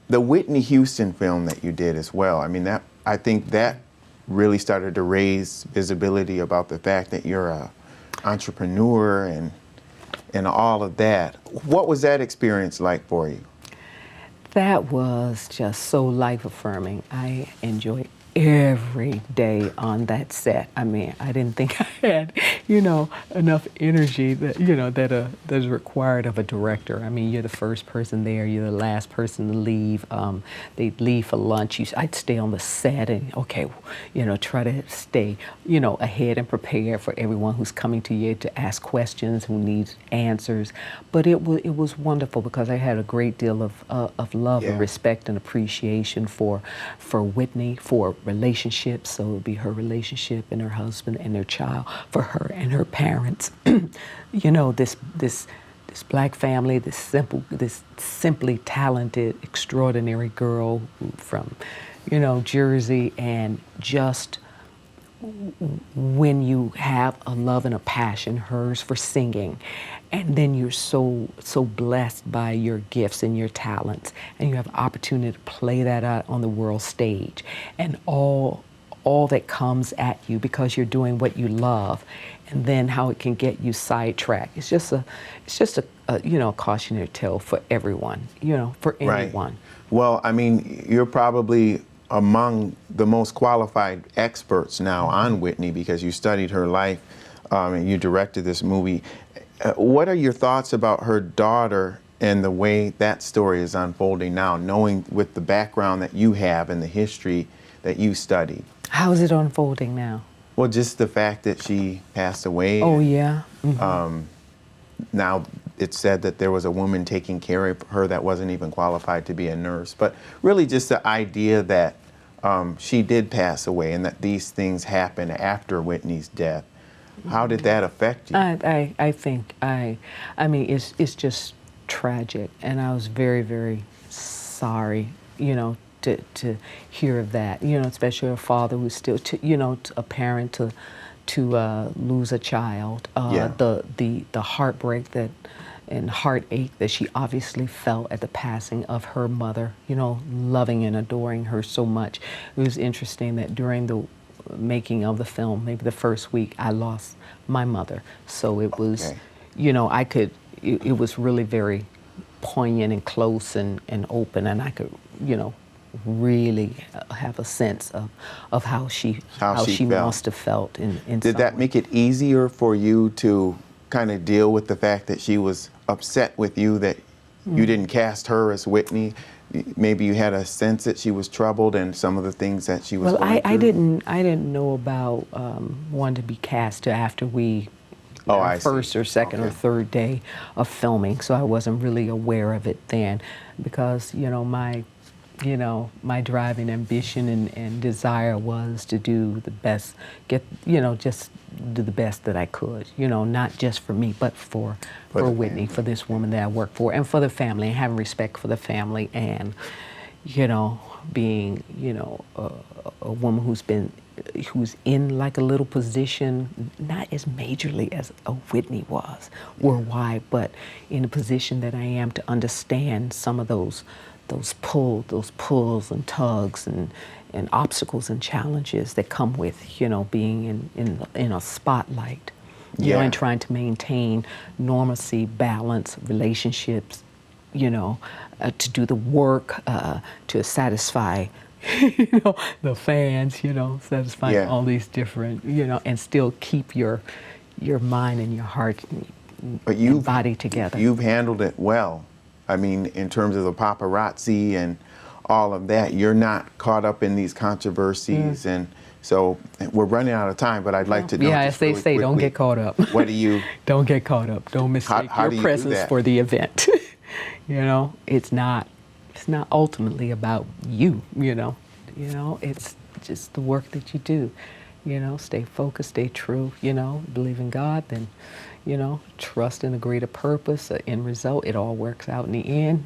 the Whitney Houston film that you did as well, I mean, I think that really started to raise visibility about the fact that you're a entrepreneur and all of that. What was that experience like for you? That was just so life affirming. I enjoyed every day on that set. I mean, I didn't think I had, enough energy that is required of a director. I mean, you're the first person there, you're the last person to leave. They'd leave for lunch. I'd stay on the set and, try to stay, ahead and prepared for everyone who's coming to you to ask questions, who needs answers. But it was wonderful because I had a great deal of love and respect and appreciation for Whitney, for relationships. So it would be her relationship and her husband and their child, for her and her parents. This black family, this simply talented, extraordinary girl from, Jersey, and just when you have a love and a passion, hers for singing, and then you're so blessed by your gifts and your talents, and you have the opportunity to play that out on the world stage, and all that comes at you because you're doing what you love, and then how it can get you sidetracked. It's just a cautionary tale for everyone, for anyone. Right. Well, I mean, you're probably among the most qualified experts now on Whitney because you studied her life and you directed this movie. What are your thoughts about her daughter and the way that story is unfolding now, knowing with the background that you have and the history that you studied? How is it unfolding now? Well, just the fact that she passed away. Oh, yeah. Mm-hmm. Now it's said that there was a woman taking care of her that wasn't even qualified to be a nurse. But really just the idea that she did pass away and that these things happened after Whitney's death. How did that affect you? I mean, it's just tragic. And I was very, very sorry, to hear of that, especially a father who's still, a parent to lose a child, the heartbreak and heartache that she obviously felt at the passing of her mother, loving and adoring her so much. It was interesting that during the making of the film, maybe the first week, I lost my mother. So it was, it was really very poignant and close and open, and I could, really have a sense of how she must have felt in Did that make it easier for you to kind of deal with the fact that she was upset with you that you didn't cast her as Whitney? Maybe you had a sense that she was troubled and some of the things that she was going through? I didn't know about wanting to be cast till after we first or second or third day of filming, so I wasn't really aware of it then because my driving ambition and desire was to do the best, just do the best that I could, not just for me, but for Whitney, for this woman that I work for, and for the family, and having respect for the family, and, being, a woman who's in like a little position, not as majorly as a Whitney was worldwide, but in a position that I am to understand some of those pulls and tugs and obstacles and challenges that come with, being in a spotlight, and trying to maintain normalcy, balance, relationships, to do the work, to satisfy, the fans, satisfying all these different, and still keep your mind and your heart and body together. You've handled it well. I mean, in terms of the paparazzi and all of that, you're not caught up in these controversies. And so we're running out of time, but I'd like to know. Yeah, as they say, don't get caught up. What do you? Don't get caught up. Don't mistake your presence for the event. It's not ultimately about you, it's just the work that you do. Stay focused, stay true, believe in God, then, trust in a greater purpose, end result, it all works out in the end,